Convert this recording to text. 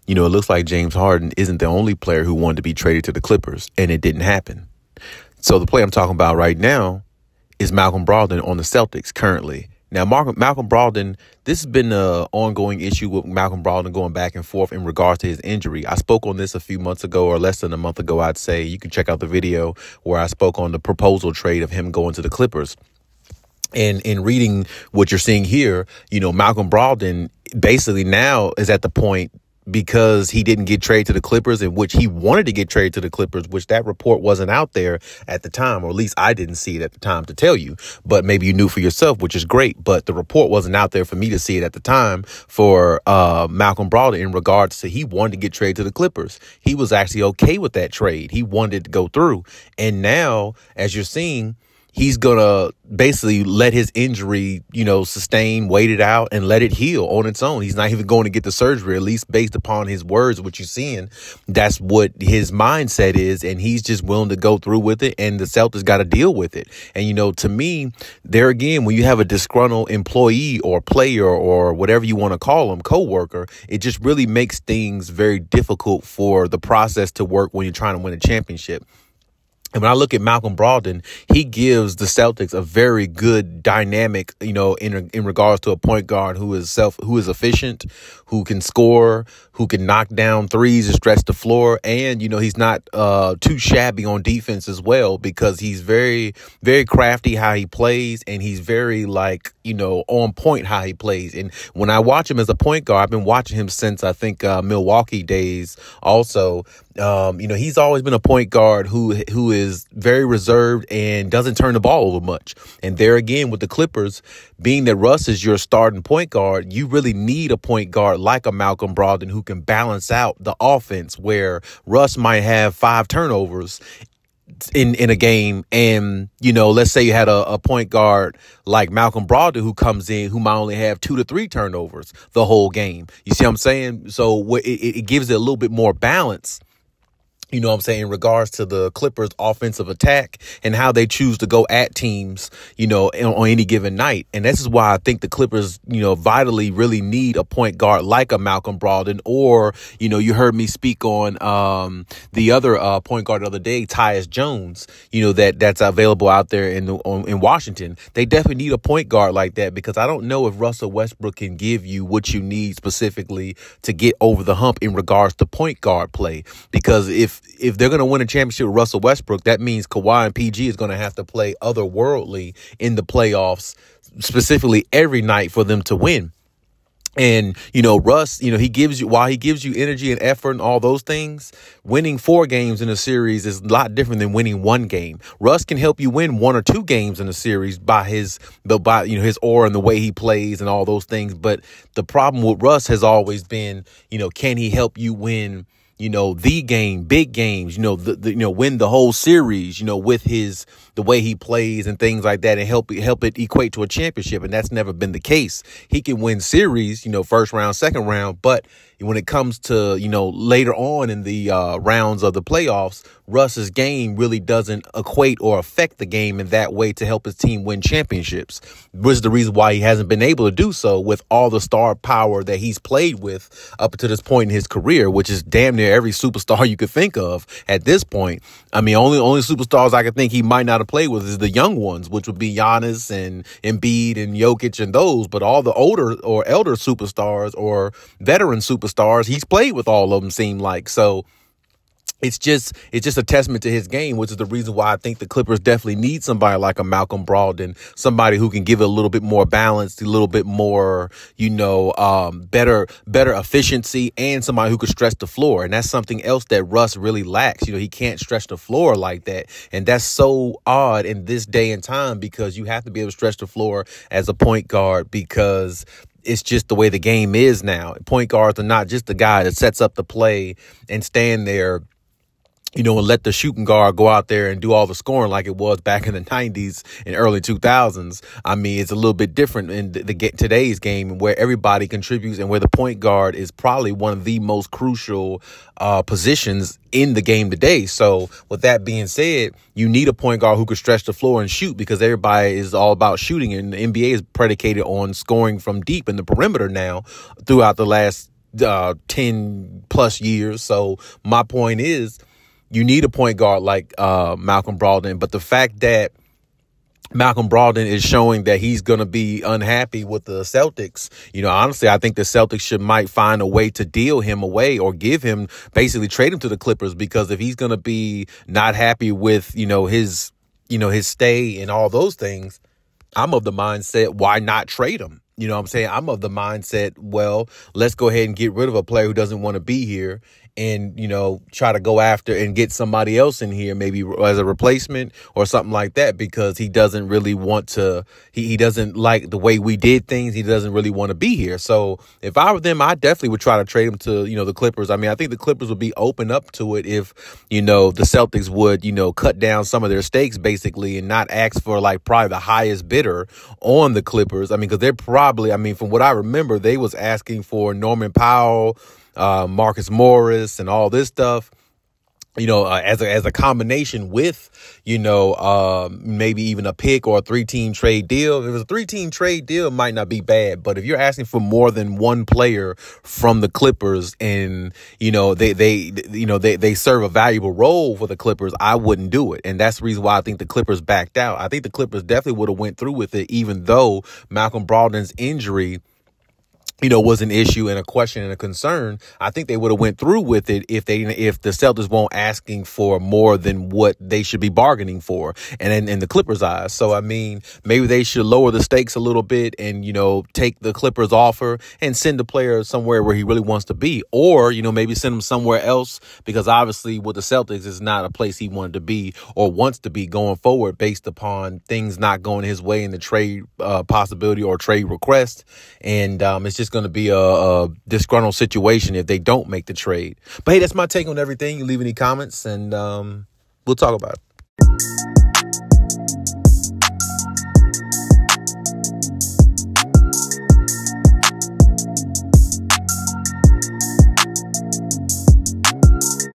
You know, it looks like James Harden isn't the only player who wanted to be traded to the Clippers, and it didn't happen. So the player I'm talking about right now is Malcolm Brogdon on the Celtics currently. Now, Malcolm Brogdon, this has been an ongoing issue with Malcolm Brogdon going back and forth in regards to his injury. I spoke on this a few months ago, or less than a month ago, I'd say. You can check out the video where I spoke on the proposal trade of him going to the Clippers. And in reading what you're seeing here, you know, Malcolm Brogdon basically now is at the point, because he didn't get traded to the Clippers, in which he wanted to get traded to the Clippers, which that report wasn't out there at the time, or at least I didn't see it at the time to tell you. But maybe you knew for yourself, which is great. But the report wasn't out there for me to see it at the time for Malcolm Brogdon in regards to he wanted to get traded to the Clippers. He was actually okay with that trade. He wanted it to go through. And now, as you're seeing, he's going to basically let his injury, you know, sustain, wait it out, and let it heal on its own. He's not even going to get the surgery, at least based upon his words, what you're seeing. That's what his mindset is, and he's just willing to go through with it, and the Celtics got to deal with it. And, you know, to me, there again, when you have a disgruntled employee or player or whatever you want to call them, coworker, it just really makes things very difficult for the process to work when you're trying to win a championship. And when I look at Malcolm Brogdon, he gives the Celtics a very good dynamic, you know, in regards to a point guard who is efficient, who can score, who can knock down threes and stretch the floor. And, you know, he's not too shabby on defense as well, because he's very, very crafty how he plays, and he's very, like, you know, on point how he plays. And when I watch him as a point guard, I've been watching him since, I think, Milwaukee days also. You know, he's always been a point guard who is very reserved and doesn't turn the ball over much. And there again, with the Clippers, being that Russ is your starting point guard, you really need a point guard like a Malcolm Brogdon who can balance out the offense, where Russ might have 5 turnovers in a game. And, you know, let's say you had a point guard like Malcolm Brogdon who comes in, who might only have 2 to 3 turnovers the whole game. You see what I'm saying? So it gives it a little bit more balance, you know what I'm saying, in regards to the Clippers' offensive attack and how they choose to go at teams, you know, on any given night. And this is why I think the Clippers, you know, vitally really need a point guard like a Malcolm Brogdon, or, you know, you heard me speak on the other point guard the other day, Tyus Jones, you know, that's available out there in Washington. They definitely need a point guard like that, because I don't know if Russell Westbrook can give you what you need specifically to get over the hump in regards to point guard play. Because if they're going to win a championship with Russell Westbrook, that means Kawhi and PG is going to have to play otherworldly in the playoffs, specifically every night, for them to win. And, you know, Russ, you know, while he gives you energy and effort and all those things, winning 4 games in a series is a lot different than winning 1 game. Russ can help you win 1 or 2 games in a series by his aura and the way he plays and all those things. But the problem with Russ has always been, you know, can he help you win, you know, the game, big games, you know, win the whole series, you know, with the way he plays and things like that, and help it equate to a championship. And that's never been the case. He can win series, you know, first round, second round, but when it comes to, you know, later on in the rounds of the playoffs, Russ's game really doesn't equate or affect the game in that way to help his team win championships, which is the reason why he hasn't been able to do so with all the star power that he's played with up to this point in his career, which is damn near every superstar you could think of at this point. I mean, only superstars I could think he might not have played with is the young ones, which would be Giannis and Embiid and Jokic and those. But all the older or elder superstars or veteran superstars, he's played with all of them, seem like. So it's just a testament to his game, which is the reason why I think the Clippers definitely need somebody like a Malcolm Brogdon, somebody who can give it a little bit more balance, a little bit more, you know, better efficiency, and somebody who could stretch the floor. And that's something else that Russ really lacks. You know, he can't stretch the floor like that. And that's so odd in this day and time, because you have to be able to stretch the floor as a point guard, because it's just the way the game is now. Point guards are not just the guy that sets up the play and stand there, and let the shooting guard go out there and do all the scoring like it was back in the 90s and early 2000s. I mean, it's a little bit different in today's game where everybody contributes and where the point guard is probably one of the most crucial positions in the game today. So with that being said, you need a point guard who can stretch the floor and shoot because everybody is all about shooting, and the NBA is predicated on scoring from deep in the perimeter now throughout the last 10 plus years. So my point is, you need a point guard like Malcolm Brogdon, but the fact that Malcolm Brogdon is showing that he's going to be unhappy with the Celtics, honestly, I think the Celtics might find a way to deal him away or basically trade him to the Clippers, because if he's going to be not happy with, his stay and all those things, I'm of the mindset, why not trade him? You know what I'm saying? I'm of the mindset, well, let's go ahead and get rid of a player who doesn't want to be here and, try to go after and get somebody else in here, maybe as a replacement or something like that, because he doesn't really want to, he doesn't like the way we did things. He doesn't really want to be here. So if I were them, I definitely would try to trade him to, the Clippers. I mean, I think the Clippers would be open up to it if, the Celtics would, cut down some of their stakes basically and not ask for probably the highest bidder on the Clippers. I mean, because they're probably, from what I remember, they was asking for Norman Powell, Marcus Morris and all this stuff, as a combination with, maybe even a pick or a 3-team trade deal. If it was a 3-team trade deal, it might not be bad. But if you're asking for more than one player from the Clippers and, they serve a valuable role for the Clippers, I wouldn't do it. And that's the reason why I think the Clippers backed out. I think the Clippers definitely would have went through with it, even though Malcolm Brogdon's injury was an issue and a question and a concern. I think they would have went through with it if the Celtics weren't asking for more than what they should be bargaining for, and in the Clippers' eyes. So, maybe they should lower the stakes a little bit and, take the Clippers offer and send the player somewhere where he really wants to be, or, maybe send him somewhere else, because obviously with the Celtics is not a place he wanted to be or wants to be going forward based upon things not going his way in the trade possibility or trade request. And it's just going to be a disgruntled situation if they don't make the trade. But hey, that's my take on everything. You leave any comments and we'll talk about it.